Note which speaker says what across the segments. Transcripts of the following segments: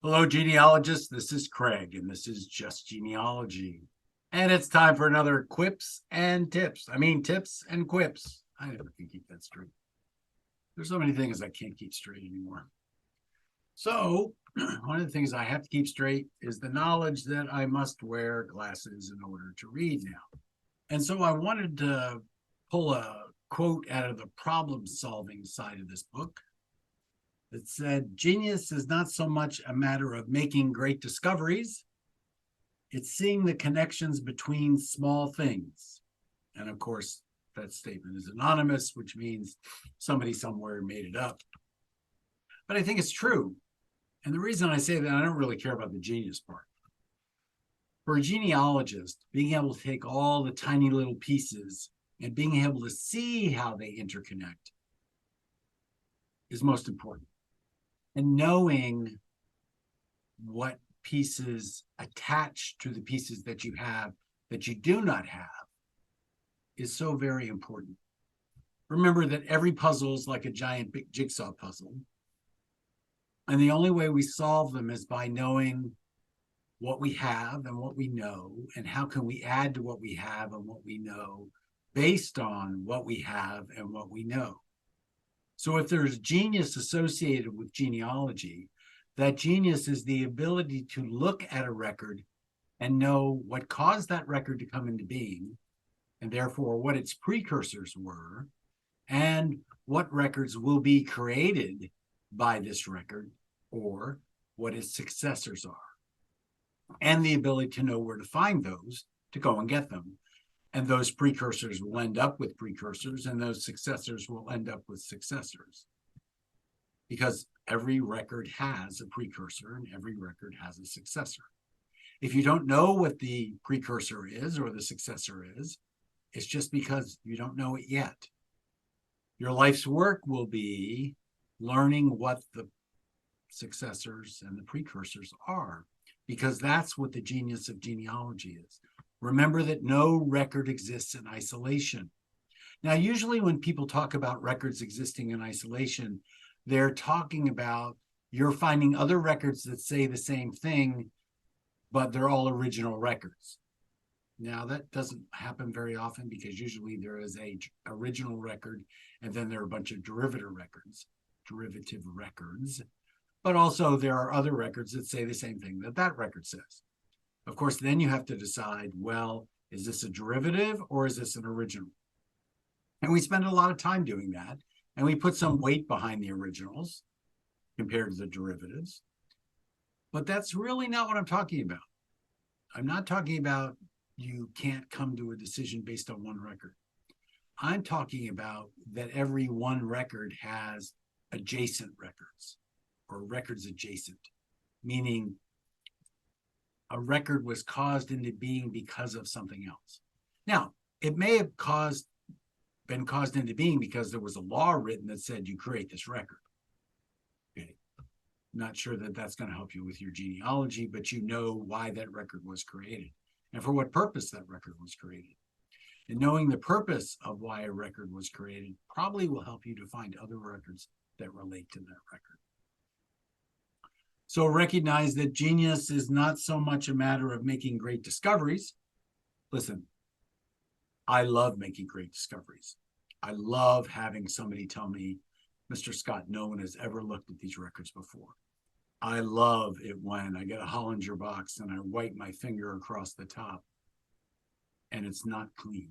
Speaker 1: Hello, genealogists. This is Craig, and this is Just Genealogy. And it's time for another Quips and Tips. Tips and Quips. I never can keep that straight. There's so many things I can't keep straight anymore. So, one of the things I have to keep straight is the knowledge that I must wear glasses in order to read now. And so I wanted to pull a quote out of the problem-solving side of this book that said, genius is not so much a matter of making great discoveries, it's seeing the connections between small things. And of course, that statement is anonymous, which means somebody somewhere made it up. But I think it's true. And the reason I say that, I don't really care about the genius part. For a genealogist, being able to take all the tiny little pieces and being able to see how they interconnect is most important. And knowing what pieces attach to the pieces that you have that you do not have is so very important. Remember that every puzzle is like a giant big jigsaw puzzle. And the only way we solve them is by knowing what we have and what we know, and how can we add to what we have and what we know based on what we have and what we know. So if there's genius associated with genealogy, that genius is the ability to look at a record and know what caused that record to come into being, and therefore what its precursors were, and what records will be created by this record, or what its successors are, and the ability to know where to find those to go and get them. And those precursors will end up with precursors, and those successors will end up with successors. Because every record has a precursor and every record has a successor. If you don't know what the precursor is or the successor is, it's just because you don't know it yet. Your life's work will be learning what the successors and the precursors are, because that's what the genius of genealogy is. Remember that no record exists in isolation. Now, usually when people talk about records existing in isolation, they're talking about you're finding other records that say the same thing, but they're all original records. Now, that doesn't happen very often, because usually there is a original record, and then there are a bunch of derivative records, but also there are other records that say the same thing that that record says. Of course, then you have to decide, well, is this a derivative or is this an original? And we spend a lot of time doing that. And we put some weight behind the originals compared to the derivatives. But that's really not what I'm talking about. I'm not talking about you can't come to a decision based on one record. I'm talking about that every one record has adjacent records, or records adjacent, meaning a record was caused into being because of something else. Now, it may have been caused into being because there was a law written that said you create this record. Okay. Not sure that that's going to help you with your genealogy, but you know why that record was created and for what purpose that record was created. And knowing the purpose of why a record was created probably will help you to find other records that relate to that record. So recognize that genius is not so much a matter of making great discoveries. Listen, I love making great discoveries. I love having somebody tell me, Mr. Scott, no one has ever looked at these records before. I love it when I get a Hollinger box and I wipe my finger across the top and it's not clean.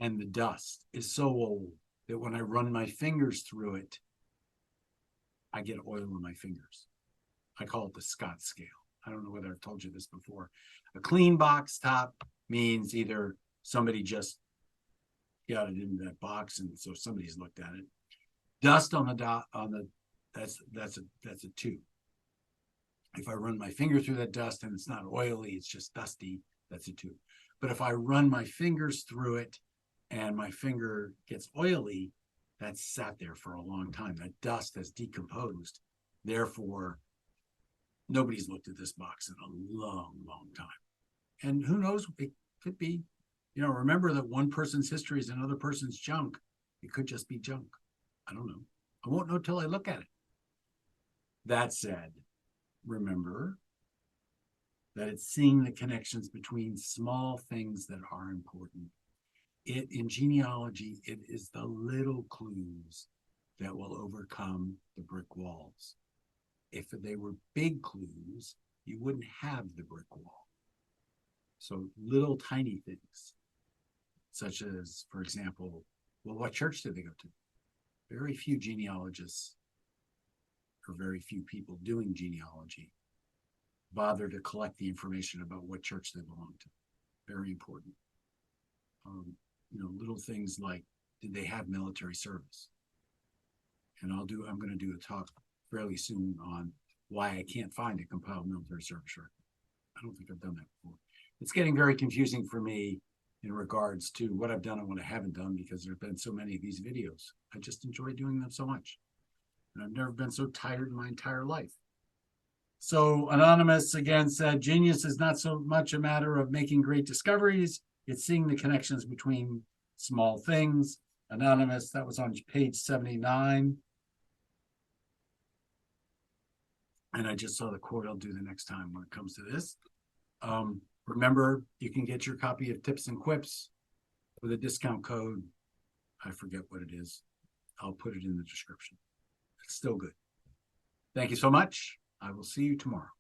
Speaker 1: And the dust is so old that when I run my fingers through it, I get oil in my fingers. I call it the Scott scale. I don't know whether I've told you this before. A clean box top means either somebody just got it into that box, and so somebody's looked at it. Dust on the that's a 2. If I run my finger through that dust and it's not oily, it's just dusty, that's a 2. But if I run my fingers through it and my finger gets oily, that's sat there for a long time. That dust has decomposed. Therefore, nobody's looked at this box in a long, long time. And who knows, it could be, remember that one person's history is another person's junk. It could just be junk. I don't know. I won't know till I look at it. That said, remember that it's seeing the connections between small things that are important. In genealogy, it is the little clues that will overcome the brick walls. If they were big clues, you wouldn't have the brick wall. So little tiny things, such as, for example, well, what church did they go to? Very few genealogists or very few people doing genealogy bother to collect the information about what church they belong to. Very important. Little things like, did they have military service? And I'm going to do a talk fairly soon on why I can't find a compiled military service record. I don't think I've done that before. It's getting very confusing for me in regards to what I've done and what I haven't done, because there have been so many of these videos. I just enjoy doing them so much. And I've never been so tired in my entire life. So Anonymous again said, genius is not so much a matter of making great discoveries. It's seeing the connections between small things. Anonymous, that was on page 79. And I just saw the quote I'll do the next time when it comes to this. Remember, you can get your copy of Tips and Quips with a discount code. I forget what it is. I'll put it in the description. It's still good. Thank you so much. I will see you tomorrow.